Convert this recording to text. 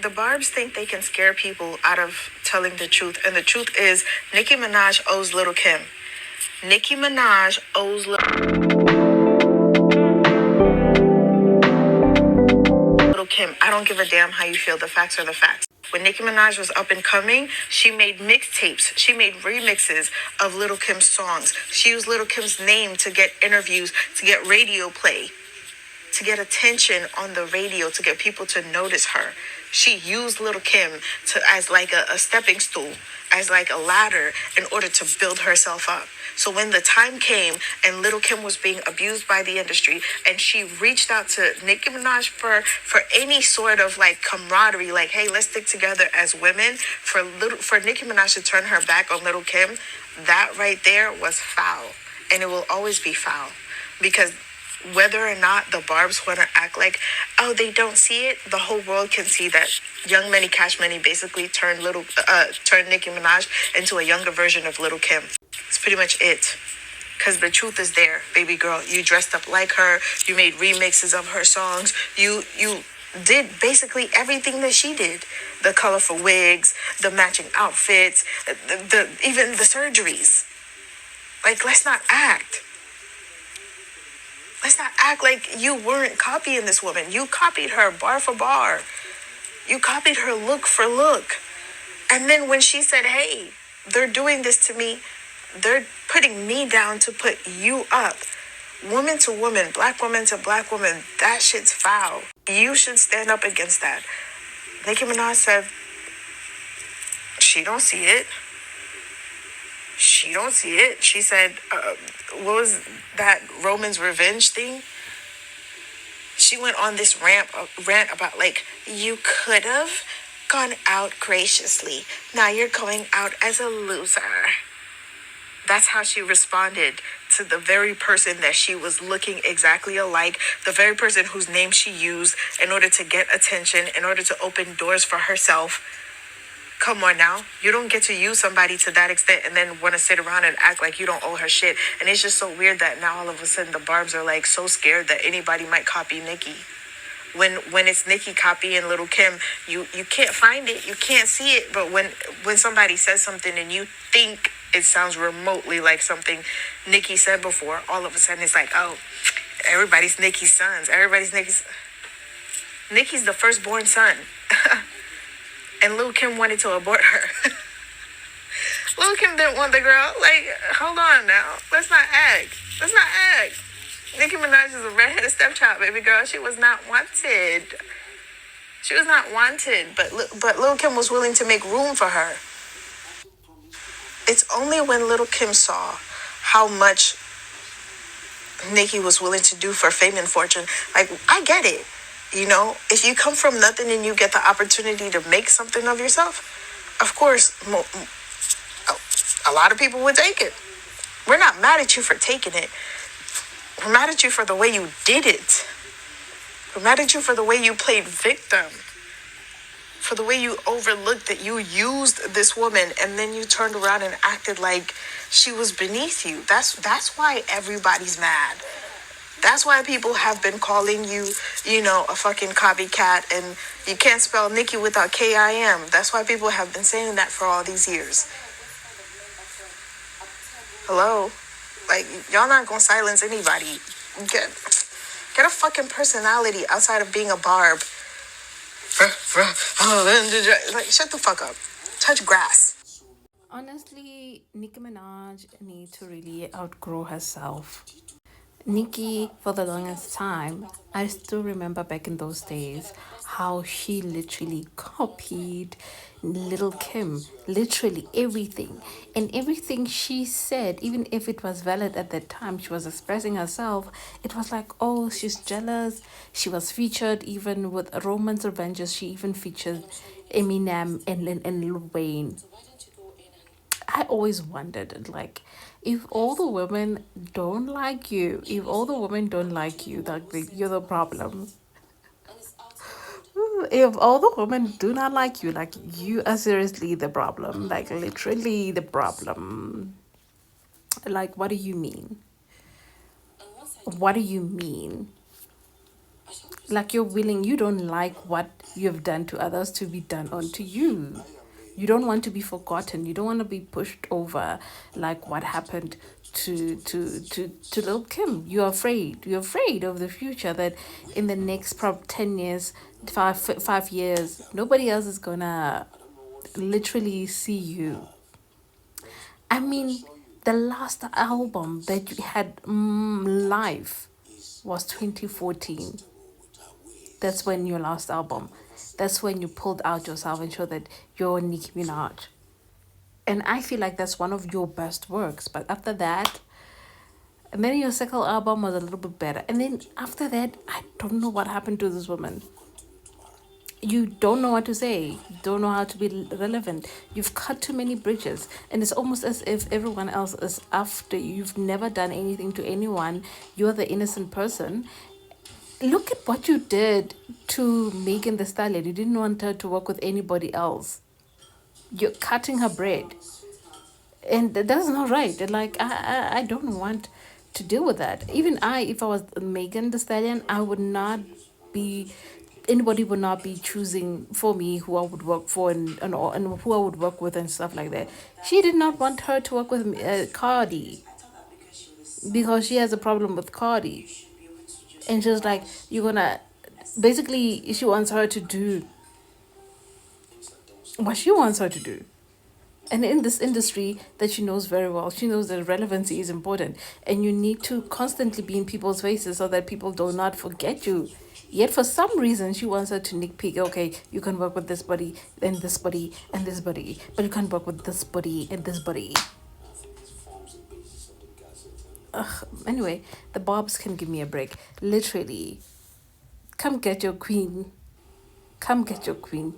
the Barbs think they can scare people out of telling the truth. And the truth is, Nicki Minaj owes Little Kim. Nicki Minaj owes Little Kim. I don't give a damn how you feel. The facts are the facts. When Nicki Minaj was up and coming, she made mixtapes. She made remixes of Little Kim's songs. She used Little Kim's name to get interviews, to get radio play, to get attention on the radio, to get people to notice her. She used Little Kim as like a stepping stool, as like a ladder in order to build herself up. So when the time came and Little Kim was being abused by the industry, and she reached out to Nicki Minaj for any sort of like camaraderie, like, hey, let's stick together as women, for Nicki Minaj to turn her back on Little Kim, that right there was foul. And it will always be foul. Because whether or not the Barbs want to act like, oh, they don't see it, the whole world can see that Young Money Cash Money basically turned Nicki Minaj into a younger version of Little Kim. It's pretty much it. Because the truth is there, baby girl. You dressed up like her. You made remixes of her songs. You did basically everything that she did. The colorful wigs, the matching outfits, even the surgeries. Like, let's not act. Let's not act like you weren't copying this woman. You copied her bar for bar. You copied her look for look. And then when she said, hey, they're doing this to me, they're putting me down to put you up. Woman to woman, black woman to black woman, that shit's foul. You should stand up against that. Nicki Minaj said she don't see it. She don't see it. She said, what was that Roman's revenge thing? She went on this rant about like, you could have gone out graciously. Now you're going out as a loser. That's how she responded to the very person that she was looking exactly alike, the very person whose name she used in order to get attention, in order to open doors for herself. Come on now. You don't get to use somebody to that extent and then want to sit around and act like you don't owe her shit. And it's just so weird that now all of a sudden the Barbs are like so scared that anybody might copy Nicki. When it's Nicki copying Little Kim, you can't find it. You can't see it. But when somebody says something and you think it sounds remotely like something Nicki said before, all of a sudden it's like, oh, everybody's Nicki's sons. Nicki's the firstborn son. And Lil' Kim wanted to abort her. Lil' Kim didn't want the girl. Like, hold on now. Let's not act. Nicki Minaj is a redheaded stepchild, baby girl. She was not wanted. But Lil' Kim was willing to make room for her. It's only when Little Kim saw how much Nicki was willing to do for fame and fortune. Like, I get it. You know, if you come from nothing and you get the opportunity to make something of yourself, of course, a lot of people would take it. We're not mad at you for taking it. We're mad at you for the way you did it. We're mad at you for the way you played victim. For the way you overlooked that you used this woman and then you turned around and acted like she was beneath you. That's why everybody's mad. That's why people have been calling you, a fucking copycat, and you can't spell Nicki without K-I-M. That's why people have been saying that for all these years. Hello? Like, y'all not gonna silence anybody. Get a fucking personality outside of being a Barb. Like, shut the fuck up. Touch grass. Honestly, Nicki Minaj needs to really outgrow herself. Nicki, for the longest time, I still remember back in those days how she literally copied Little Kim, literally everything. And everything she said, even if it was valid at that time, she was expressing herself, it was like, oh, she's jealous. She was featured even with Roman's Revenges. She even featured Eminem and Lil Wayne. I always wondered, like, if all the women don't like you, like, you're the problem. If all the women do not like you, like, you are seriously the problem, like, literally the problem. Like, what do you mean? What do you mean? Like you're willing, you don't like what you have done to others to be done onto you. You don't want to be forgotten. You don't want to be pushed over like what happened to little Kim. You're afraid. You're afraid of the future that in the next 10 years, 5 years, nobody else is gonna literally see you. I mean, the last album that you had live was 2014. That's when your last album. That's when you pulled out yourself and showed that you're Nicki Minaj. And I feel like that's one of your best works. But after that, and then your second album was a little bit better. And then after that, I don't know what happened to this woman. You don't know what to say. You don't know how to be relevant. You've cut too many bridges. And it's almost as if everyone else is after you. You've never done anything to anyone. You're the innocent person. Look at what you did to Megan the Stallion. You didn't want her to work with anybody else. You're cutting her bread. And that's not right. Like, I don't want to deal with that. Even if I was Megan the Stallion, I would not be, anybody would not be choosing for me who I would work for and who I would work with and stuff like that. She did not want her to work with Cardi because she has a problem with Cardi. And she's like, you're gonna, basically, she wants her to do what she wants her to do. And in this industry that she knows very well, she knows that relevancy is important. And you need to constantly be in people's faces so that people do not forget you. Yet for some reason, she wants her to nitpick. Okay, you can work with this buddy and this buddy and this buddy, but you can't work with this buddy and this buddy. Ugh. Anyway, the Bobs can give me a break. Literally, come get your queen. Come get your queen.